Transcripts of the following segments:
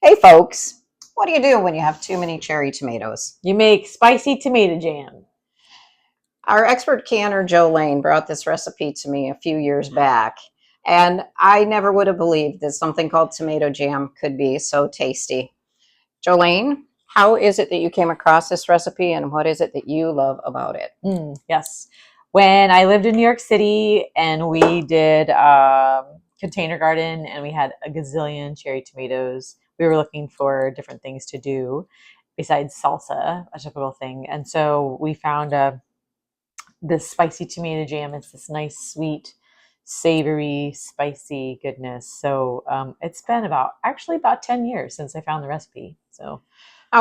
Hey folks, what do you do when you have too many cherry tomatoes? You make spicy tomato jam. Our expert canner, Joe Lane, brought this recipe to me a few years back, and I never would have believed that something called tomato jam could be so tasty. Jolene, how is it that you came across this recipe, and what is it that you love about it? Yes. When I lived in New York City and we did container garden and we had a gazillion cherry tomatoes, we were looking for different things to do besides salsa, a typical thing. And so we found this spicy tomato jam. It's this nice, sweet, savory, spicy goodness. So it's been about 10 years since I found the recipe. So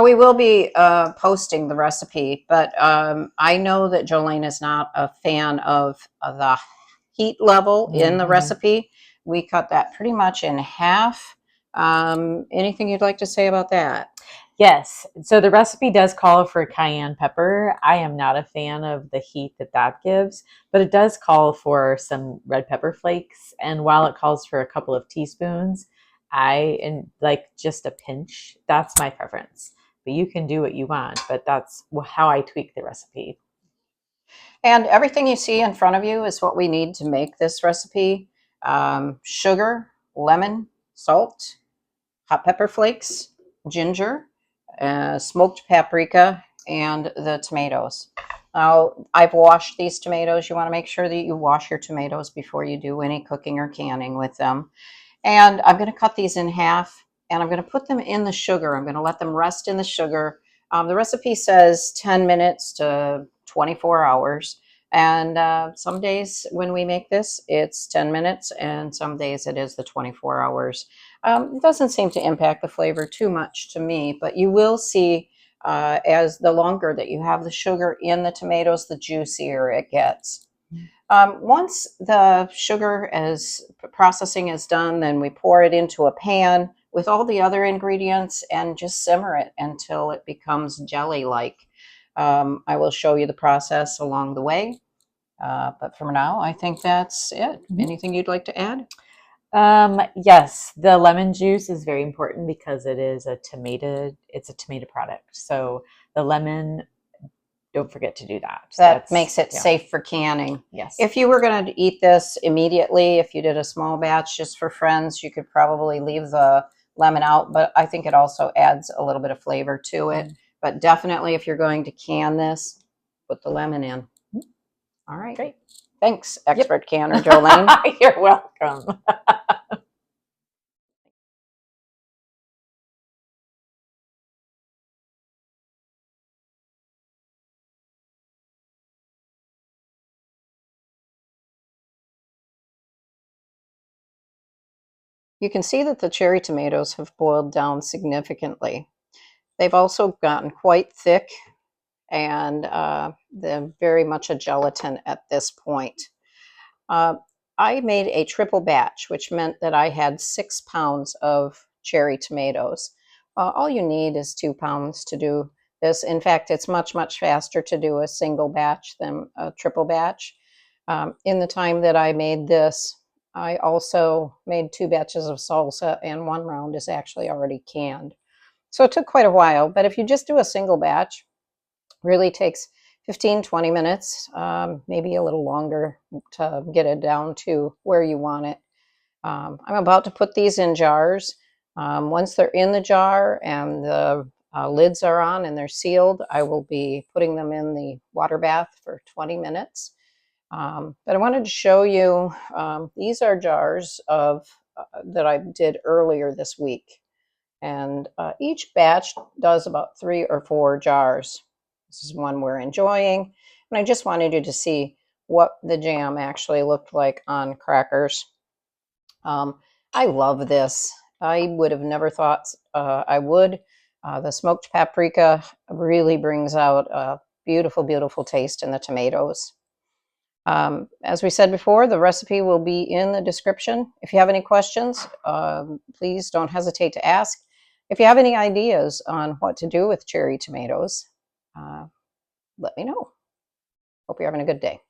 We will be posting the recipe, but I know that Jolene is not a fan of the heat level in the recipe. We cut that pretty much in half. Anything you'd like to say about that? yes, so the recipe does call for cayenne pepper. I am not a fan of the heat that gives, but it does call for some red pepper flakes. And while it calls for a couple of teaspoons, like just a pinch. That's my preference. But you can do what you want, but that's how I tweak the recipe. And everything you see in front of you is what we need to make this recipe. Sugar, lemon, salt, hot pepper flakes, ginger, smoked paprika, and the tomatoes. Now, I've washed these tomatoes. You want to make sure that you wash your tomatoes before you do any cooking or canning with them. And I'm going to cut these in half, and I'm going to put them in the sugar. I'm going to let them rest in the sugar. The recipe says 10 minutes to 24 hours. And some days when we make this, it's 10 minutes, and some days it is the 24 hours. It doesn't seem to impact the flavor too much to me, but you will see as the longer that you have the sugar in the tomatoes, the juicier it gets. Once the sugar processing is done, then we pour it into a pan with all the other ingredients and just simmer it until it becomes jelly-like. I will show you the process along the way. But for now, I think that's it. Anything you'd like to add? Yes, the lemon juice is very important because it's a tomato product. So the lemon, don't forget to do that. That makes it safe for canning. Yes. If you were going to eat this immediately, if you did a small batch just for friends, you could probably leave the lemon out, but I think it also adds a little bit of flavor to it. But definitely if you're going to can this, put the lemon in. All right. Great. Thanks, expert canner Jolene. You're welcome. You can see that the cherry tomatoes have boiled down significantly. They've also gotten quite thick, and they're very much a gelatin at this point. I made a triple batch, which meant that I had 6 pounds of cherry tomatoes. All you need is 2 pounds to do this. In fact, it's much, much faster to do a single batch than a triple batch. In the time that I made this, I also made 2 batches of salsa, and 1 round is actually already canned. So it took quite a while, but if you just do a single batch, really takes 15-20 minutes, maybe a little longer to get it down to where you want it. I'm about to put these in jars. Once they're in the jar and the lids are on and they're sealed, I will be putting them in the water bath for 20 minutes. But I wanted to show you, these are jars that I did earlier this week. And each batch does about 3 or 4 jars. This is one we're enjoying. And I just wanted you to see what the jam actually looked like on crackers. I love this. I would have never thought I would. The smoked paprika really brings out a beautiful, beautiful taste in the tomatoes. As we said before, the recipe will be in the description. If you have any questions, please don't hesitate to ask. If you have any ideas on what to do with cherry tomatoes, let me know. Hope you're having a good day.